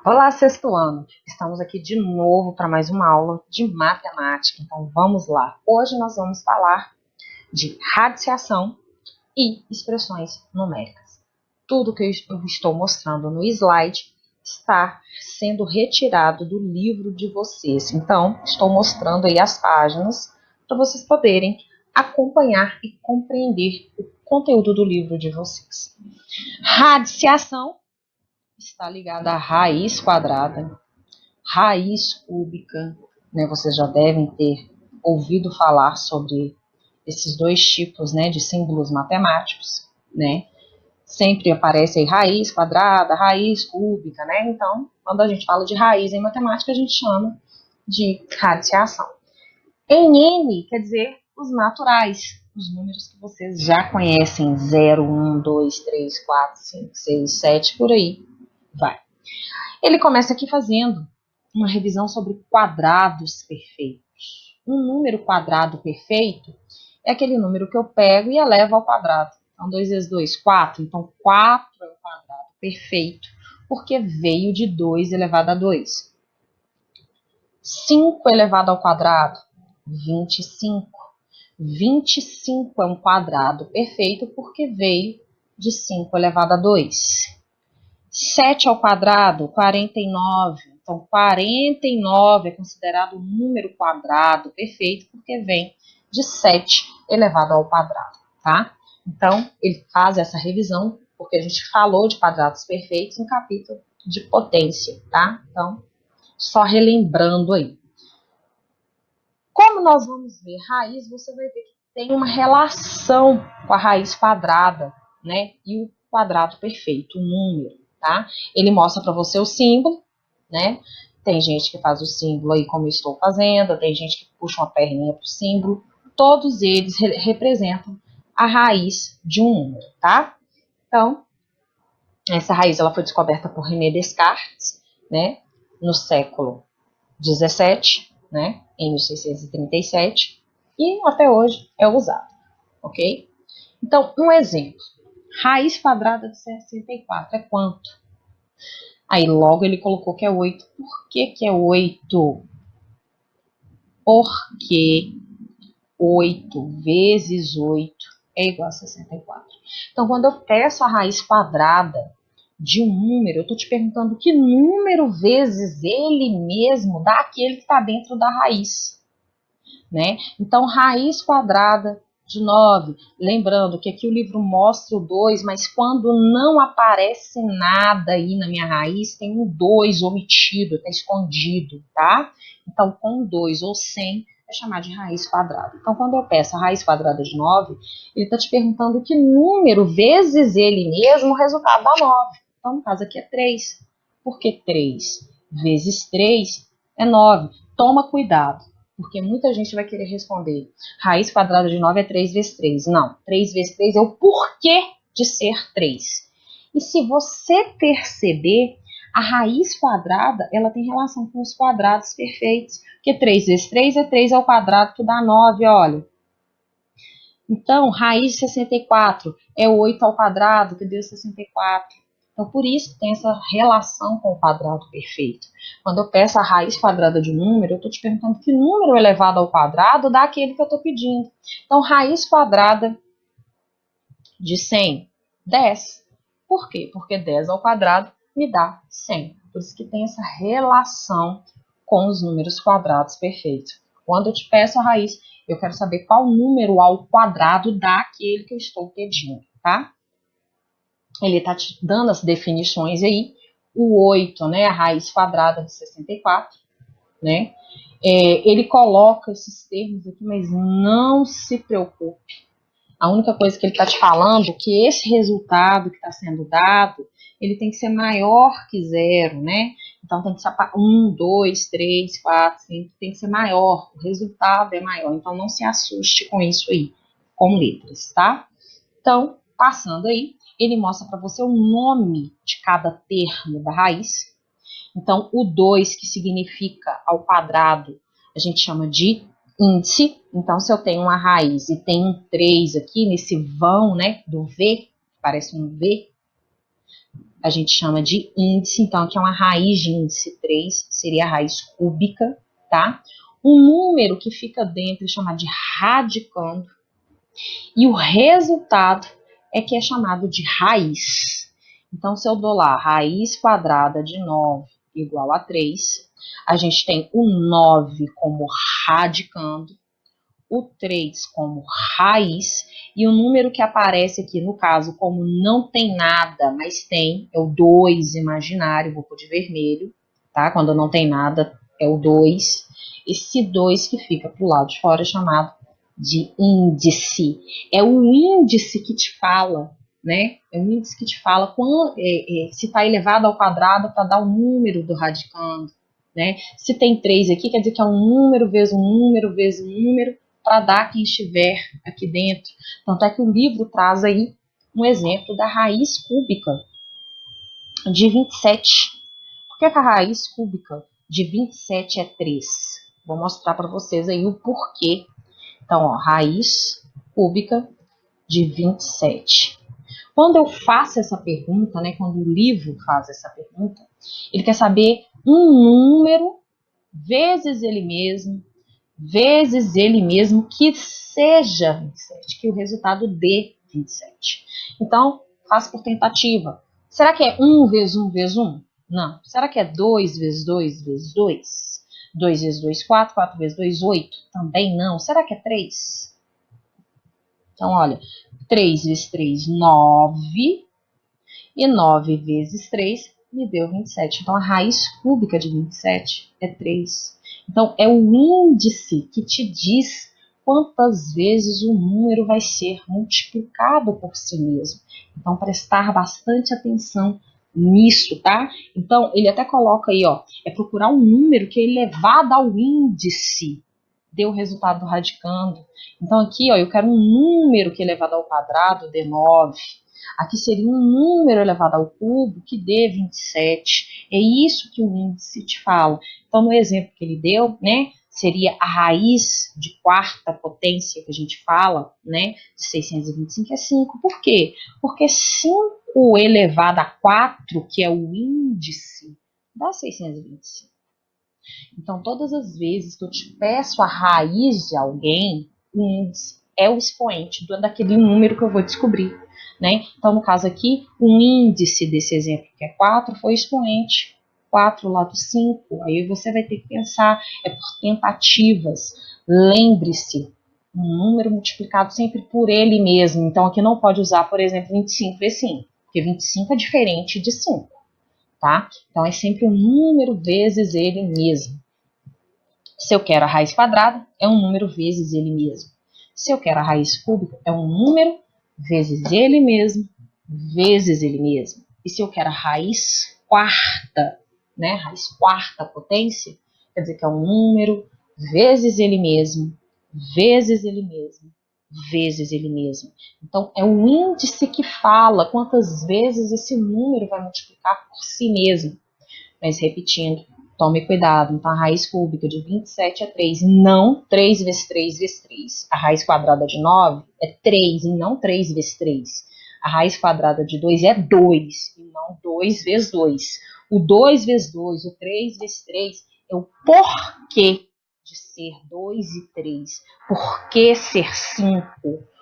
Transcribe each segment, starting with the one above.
Olá, sexto ano! Estamos aqui de novo para mais uma aula de matemática. Então vamos lá. Hoje nós vamos falar de radiciação e expressões numéricas. Tudo que eu estou mostrando no slide está sendo retirado do livro de vocês. Então, estou mostrando aí as páginas para vocês poderem acompanhar e compreender o conteúdo do livro de vocês. Radiciação está ligada à raiz quadrada, raiz cúbica, né? Vocês já devem ter ouvido falar sobre esses dois tipos, né, de símbolos matemáticos, né? Sempre aparece aí raiz quadrada, raiz cúbica, né? Então, quando a gente fala de raiz em matemática, a gente chama de radiciação. Em N quer dizer os naturais, os números que vocês já conhecem, 0, 1, 2, 3, 4, 5, 6, 7, por aí vai. Ele começa aqui fazendo uma revisão sobre quadrados perfeitos. Um número quadrado perfeito é aquele número que eu pego e elevo ao quadrado. Então, 2 vezes 2, 4. Então, 4 é o quadrado perfeito, porque veio de 2 elevado a 2. 5 elevado ao quadrado, 25. 25 é um quadrado perfeito, porque veio de 5 elevado a 2. 7 ao quadrado, 49. Então, 49 é considerado um número quadrado perfeito porque vem de 7 elevado ao quadrado, tá? Então, ele faz essa revisão porque a gente falou de quadrados perfeitos no capítulo de potência, tá? Então, só relembrando aí. Como nós vamos ver raiz, você vai ver que tem uma relação com a raiz quadrada, né? E o quadrado perfeito, o número. Tá? Ele mostra para você o símbolo, né? Tem gente que faz o símbolo aí como eu estou fazendo, tem gente que puxa uma perninha para o símbolo. Todos eles representam a raiz de um número, tá? Então, essa raiz ela foi descoberta por René Descartes, né? No século 17, né? Em 1637, e até hoje é usado, ok? Então, um exemplo. Raiz quadrada de 64 é quanto? Aí logo ele colocou que é 8. Por que é 8? Porque 8 vezes 8 é igual a 64. Então, quando eu peço a raiz quadrada de um número, eu estou te perguntando que número vezes ele mesmo dá aquele que está dentro da raiz, né? Então, raiz quadrada de 9. Lembrando que aqui o livro mostra o 2, mas quando não aparece nada aí na minha raiz, tem um 2 omitido, está escondido, tá? Então, com 2 ou 100 é chamar de raiz quadrada. Então, quando eu peço a raiz quadrada de 9, ele está te perguntando que número vezes ele mesmo o resultado dá 9. Então, no caso aqui é 3. Por que 3 vezes 3 é 9? Toma cuidado, porque muita gente vai querer responder, raiz quadrada de 9 é 3 vezes 3. Não, 3 vezes 3 é o porquê de ser 3. E se você perceber, a raiz quadrada, ela tem relação com os quadrados perfeitos, porque 3 vezes 3 é 3 ao quadrado, que dá 9, olha. Então, raiz de 64 é 8 ao quadrado, que deu 64. Então, por isso que tem essa relação com o quadrado perfeito. Quando eu peço a raiz quadrada de um número, eu estou te perguntando que número elevado ao quadrado dá aquele que eu estou pedindo. Então, raiz quadrada de 100, 10. Por quê? Porque 10 ao quadrado me dá 100. Por isso que tem essa relação com os números quadrados perfeitos. Quando eu te peço a raiz, eu quero saber qual número ao quadrado dá aquele que eu estou pedindo, tá? Ele está te dando as definições aí. O 8, né, a raiz quadrada de 64, né? Ele coloca esses termos aqui, mas não se preocupe. A única coisa que ele está te falando é que esse resultado que está sendo dado, ele tem que ser maior que 0, né? Então tem que ser 1, 2, 3, 4, 5, tem que ser maior. O resultado é maior. Então não se assuste com isso aí, com letras, tá? Então, passando aí, ele mostra para você o nome de cada termo da raiz. Então, o 2, que significa ao quadrado, a gente chama de índice. Então, se eu tenho uma raiz e tem um 3 aqui, nesse vão, né, do V, parece um V, a gente chama de índice. Então, aqui é uma raiz de índice 3, seria a raiz cúbica, tá? Um número que fica dentro é chamado de radicando. E o resultado é que é chamado de raiz. Então, se eu dou lá raiz quadrada de 9 igual a 3, a gente tem o 9 como radicando, o 3 como raiz, e o número que aparece aqui, no caso, como não tem nada, mas tem, é o 2 imaginário, vou pôr de vermelho, tá? Quando não tem nada, é o 2. Esse 2 que fica para o lado de fora é chamado de índice. É o índice que te fala, né? É o índice que te fala se está elevado ao quadrado para dar o número do radicando, né? Se tem 3 aqui, quer dizer que é um número vezes um número vezes um número, para dar quem estiver aqui dentro. Tanto é que o livro traz aí um exemplo da raiz cúbica de 27. Por que a raiz cúbica de 27 é 3? Vou mostrar para vocês aí o porquê. Então, ó, raiz cúbica de 27. Quando eu faço essa pergunta, né, quando o livro faz essa pergunta, ele quer saber um número vezes ele mesmo, que seja 27, que o resultado dê 27. Então, faça por tentativa. Será que é 1 vezes 1 vezes 1? Não. Será que é 2 vezes 2 vezes 2? 2 vezes 2, 4, 4 vezes 2, 8? Também não. Será que é 3? Então, olha, 3 vezes 3, 9. E 9 vezes 3 me deu 27. Então, a raiz cúbica de 27 é 3. Então, é o índice que te diz quantas vezes o número vai ser multiplicado por si mesmo. Então, prestar bastante atenção nisso, tá? Então, ele até coloca aí, ó, é procurar um número que é elevado ao índice, dê o resultado do radicando. Então, aqui, ó, eu quero um número que é elevado ao quadrado, dê 9. Aqui seria um número elevado ao cubo que dê 27. É isso que o índice te fala. Então, no exemplo que ele deu, né, seria a raiz de quarta potência que a gente fala, né, de 625 é 5. Por quê? Porque 5 elevado a 4, que é o índice, dá 625. Então, todas as vezes que eu te peço a raiz de alguém, o índice é o expoente daquele número que eu vou descobrir, né? Então, no caso aqui, o índice desse exemplo, que é 4, foi expoente. 4 lá do 5. Aí você vai ter que pensar, é por tentativas. Lembre-se, um número multiplicado sempre por ele mesmo. Então, aqui não pode usar, por exemplo, 25 vezes 5, porque 25 é diferente de 5, tá? Então, é sempre um número vezes ele mesmo. Se eu quero a raiz quadrada, é um número vezes ele mesmo. Se eu quero a raiz cúbica, é um número vezes ele mesmo, vezes ele mesmo. E se eu quero a raiz quarta, né, raiz quarta potência, quer dizer que é um número vezes ele mesmo, vezes ele mesmo, vezes ele mesmo. Então, é o índice que fala quantas vezes esse número vai multiplicar por si mesmo. Mas repetindo, tome cuidado. Então, a raiz cúbica de 27 é 3, não 3 vezes 3 vezes 3. A raiz quadrada de 9 é 3 e não 3 vezes 3. A raiz quadrada de 2 é 2 e não 2 vezes 2. O 2 vezes 2, o 3 vezes 3 é o porquê de ser 2 e 3. Por que ser 5?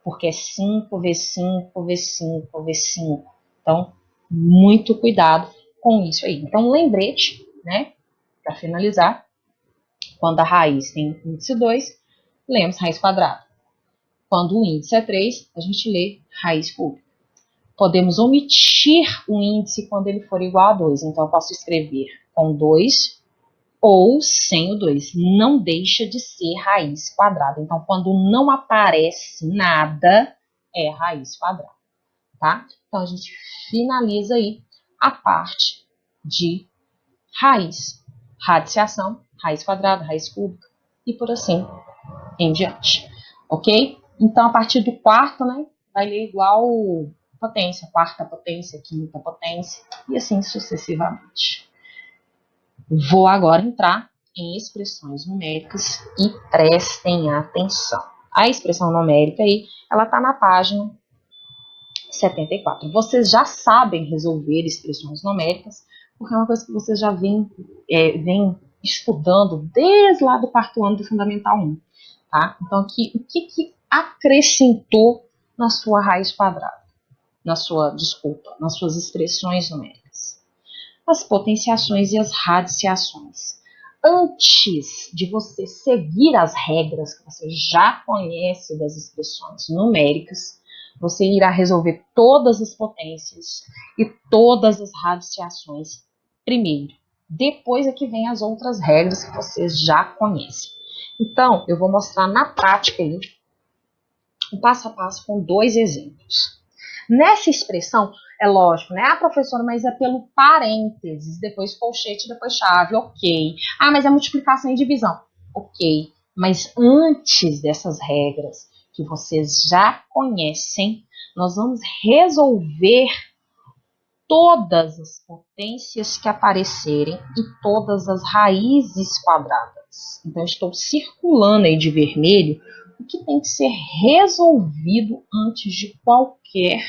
Porque é 5 vezes 5 vezes 5 vezes 5. Então, muito cuidado com isso aí. Então, um lembrete, né, para finalizar, quando a raiz tem índice 2, lemos raiz quadrada. Quando o índice é 3, a gente lê raiz cúbica. Podemos omitir o índice quando ele for igual a 2. Então, eu posso escrever com 2 ou sem o 2. Não deixa de ser raiz quadrada. Então, quando não aparece nada, é raiz quadrada, tá? Então, a gente finaliza aí a parte de raiz, radiciação, raiz quadrada, raiz cúbica e por assim em diante, ok? Então, a partir do quarto, né, vai ler igual potência, quarta potência, quinta potência e assim sucessivamente. Vou agora entrar em expressões numéricas e prestem atenção. A expressão numérica aí, ela está na página 74. Vocês já sabem resolver expressões numéricas, porque é uma coisa que vocês já vêm estudando desde lá do quarto ano do Fundamental 1. Tá? Então, aqui, o que acrescentou na sua raiz quadrada? Nas suas expressões numéricas? As potenciações e as radiciações. Antes de você seguir as regras que você já conhece das expressões numéricas, você irá resolver todas as potências e todas as radiciações primeiro. Depois é que vem as outras regras que vocês já conhecem. Então, eu vou mostrar na prática aí, um passo a passo com 2 exemplos. Nessa expressão, é lógico, né? Ah, professora, mas é pelo parênteses, depois colchete, depois chave, ok. Ah, mas é multiplicação e divisão, ok. Mas antes dessas regras que vocês já conhecem, nós vamos resolver todas as potências que aparecerem e todas as raízes quadradas. Então, eu estou circulando aí de vermelho o que tem que ser resolvido antes de qualquer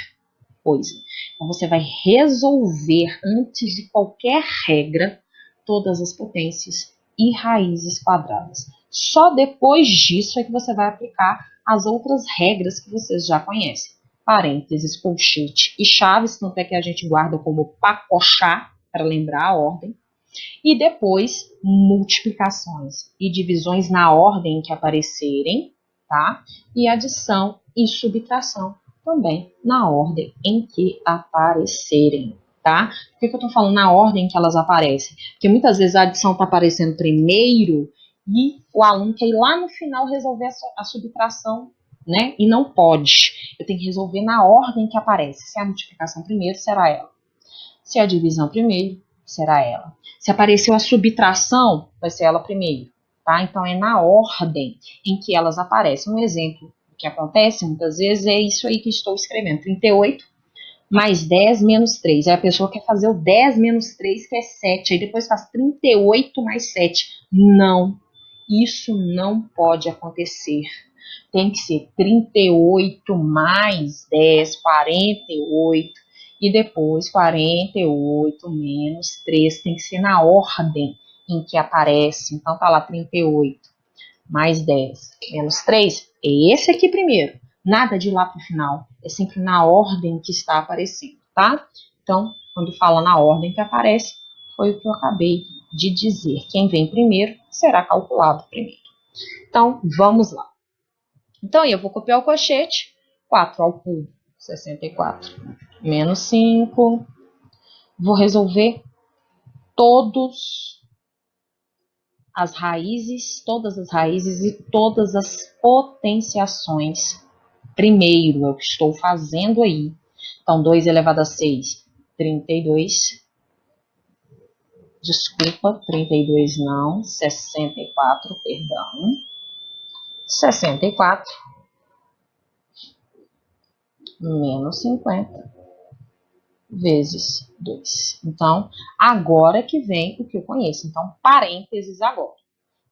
coisa. Então, você vai resolver antes de qualquer regra todas as potências e raízes quadradas. Só depois disso é que você vai aplicar as outras regras que vocês já conhecem. Parênteses, colchete e chaves, tanto é que a gente guarda como pacochá, para lembrar a ordem. E depois, multiplicações e divisões na ordem que aparecerem, tá? E adição e subtração também na ordem em que aparecerem, tá? Por que eu tô falando na ordem em que elas aparecem? Porque muitas vezes a adição tá aparecendo primeiro e o aluno quer ir lá no final resolver a subtração, né? E não pode. Eu tenho que resolver na ordem que aparece. Se é a multiplicação primeiro, será ela. Se é a divisão primeiro, será ela. Se apareceu a subtração, vai ser ela primeiro, tá? Então, é na ordem em que elas aparecem. Um exemplo que acontece muitas vezes é isso aí que estou escrevendo. 38 mais 10 menos 3. Aí a pessoa quer fazer o 10 menos 3, que é 7. Aí depois faz 38 mais 7. Não, isso não pode acontecer. Tem que ser 38 mais 10, 48. E depois 48 menos 3. Tem que ser na ordem em que aparece. Então tá lá 38 mais 10 menos 3. É esse aqui primeiro. Nada de lá para o final. É sempre na ordem que está aparecendo, tá? Então, quando fala na ordem que aparece, foi o que eu acabei de dizer. Quem vem primeiro será calculado primeiro. Então, vamos lá. Então, eu vou copiar o colchete. 4 ao cubo, 64. Menos 5. Vou resolver todas as raízes e todas as potenciações primeiro. É o que estou fazendo aí. Então, 2 elevado a 6, 32. Desculpa, 32 não. 64, perdão. 64 menos 50 vezes 2. Então, agora que vem o que eu conheço. Então, parênteses agora.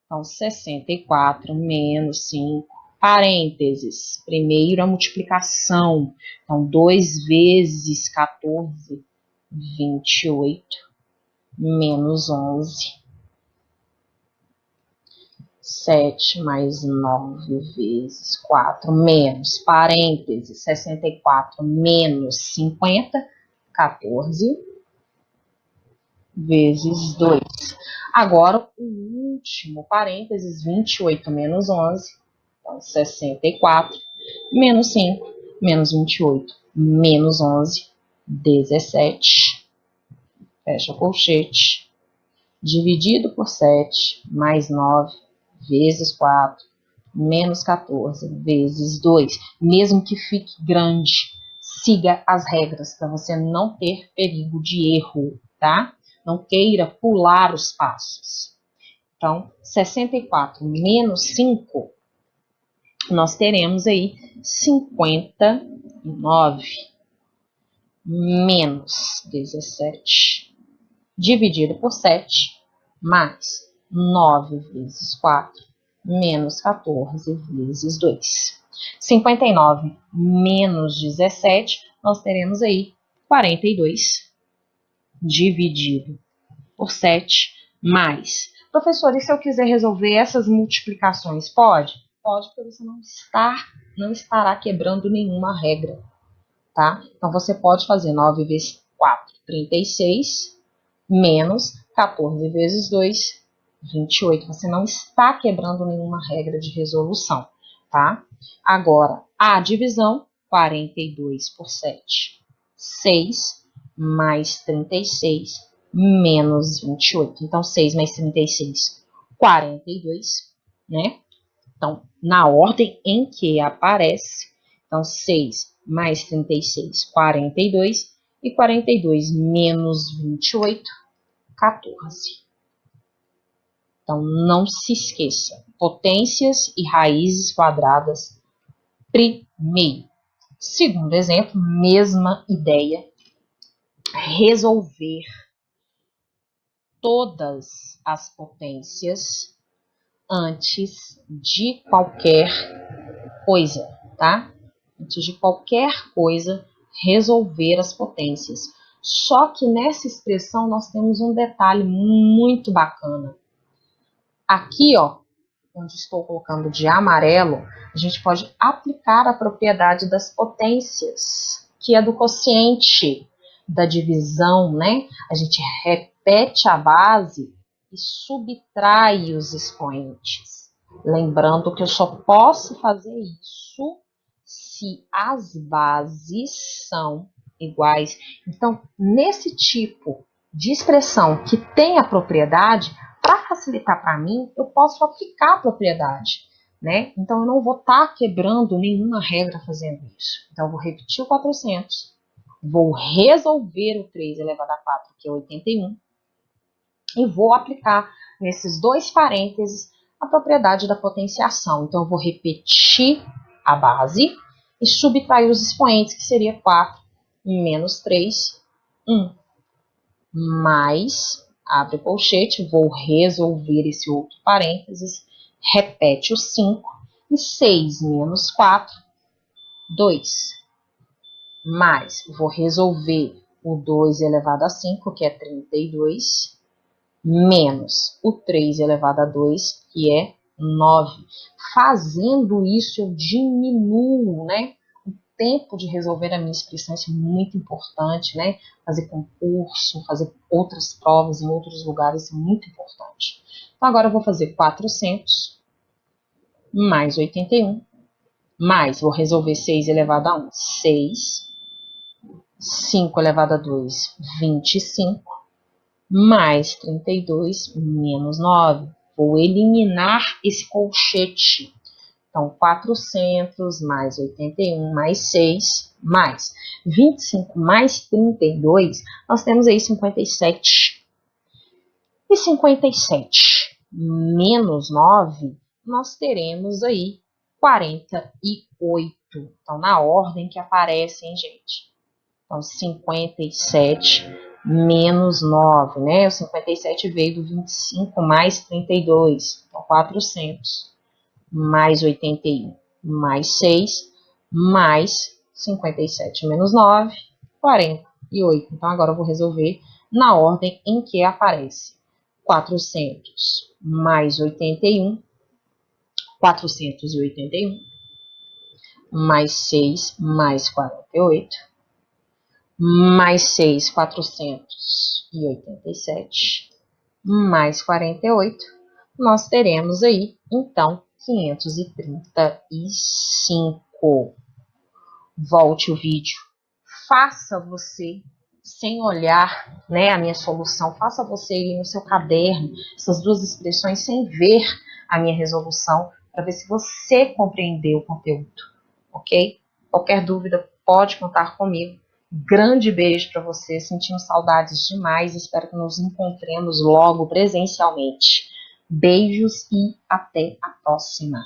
Então, 64 menos 5, parênteses. Primeiro a multiplicação. Então, 2 vezes 14, 28, menos 11. 7 mais 9 vezes 4, menos, parênteses, 64 menos 50, 14 vezes 2. Agora, o último parênteses, 28 menos 11, então 64, menos 5, menos 28, menos 11, 17, fecha o colchete, dividido por 7, mais 9, vezes 4, menos 14, vezes 2. Mesmo que fique grande, siga as regras para você não ter perigo de erro, tá? Não queira pular os passos. Então, 64 menos 5, nós teremos aí 59 menos 17, dividido por 7, mais 9 vezes 4, menos 14 vezes 2. 59 menos 17, nós teremos aí 42 dividido por 7 mais. Professor, e se eu quiser resolver essas multiplicações? Pode? Pode, porque você não estará quebrando nenhuma regra, tá? Então, você pode fazer 9 vezes 4, 36, menos 14 vezes 2, 28. Você não está quebrando nenhuma regra de resolução, tá? Agora, a divisão, 42 por 7, 6 mais 36 menos 28. Então, 6 mais 36, 42, né? Então, na ordem em que aparece, então 6 mais 36, 42, e 42 menos 28, 14. Então, não se esqueça, potências e raízes quadradas primeiro. Segundo exemplo, mesma ideia, resolver todas as potências antes de qualquer coisa, tá? Antes de qualquer coisa, resolver as potências. Só que nessa expressão nós temos um detalhe muito bacana. Aqui, ó, onde estou colocando de amarelo, a gente pode aplicar a propriedade das potências, que é do quociente da divisão, né? A gente repete a base e subtrai os expoentes. Lembrando que eu só posso fazer isso se as bases são iguais. Então, nesse tipo de expressão que tem a propriedade, para facilitar para mim, eu posso aplicar a propriedade, né? Então, eu não vou estar quebrando nenhuma regra fazendo isso. Então, eu vou repetir o 400, vou resolver o 3 elevado a 4, que é 81, e vou aplicar nesses dois parênteses a propriedade da potenciação. Então, eu vou repetir a base e subtrair os expoentes, que seria 4 menos 3, 1. Mais, abre colchete, vou resolver esse outro parênteses, repete o 5, e 6 menos 4, 2. Mais, vou resolver o 2 elevado a 5, que é 32, menos o 3 elevado a 2, que é 9. Fazendo isso, eu diminuo, né, o tempo de resolver a minha expressão. Isso é muito importante, né? Fazer concurso, fazer outras provas em outros lugares, isso é muito importante. Então, agora eu vou fazer 400 mais 81, mais, vou resolver 6 elevado a 1, 6, 5 elevado a 2, 25, mais 32 menos 9. Vou eliminar esse colchete. Então, 400 mais 81 mais 6 mais 25 mais 32, nós temos aí 57. E 57 menos 9, nós teremos aí 48. Então, na ordem que aparece, hein, gente? Então, 57 menos 9, né? O 57 veio do 25 mais 32. Então, 400 mais 81 mais 6 mais 57 menos 9, 48. Então, agora eu vou resolver na ordem em que aparece. 400 mais 81, 481, mais 6 mais 48, mais 6, 487, mais 48, nós teremos aí, então, 535. Volte o vídeo, faça você, sem olhar, né, a minha solução, faça você ir no seu caderno, essas duas expressões, sem ver a minha resolução, para ver se você compreendeu o conteúdo, ok? Qualquer dúvida, pode contar comigo. Grande beijo para você, sentindo saudades demais, espero que nos encontremos logo presencialmente. Beijos e até a próxima!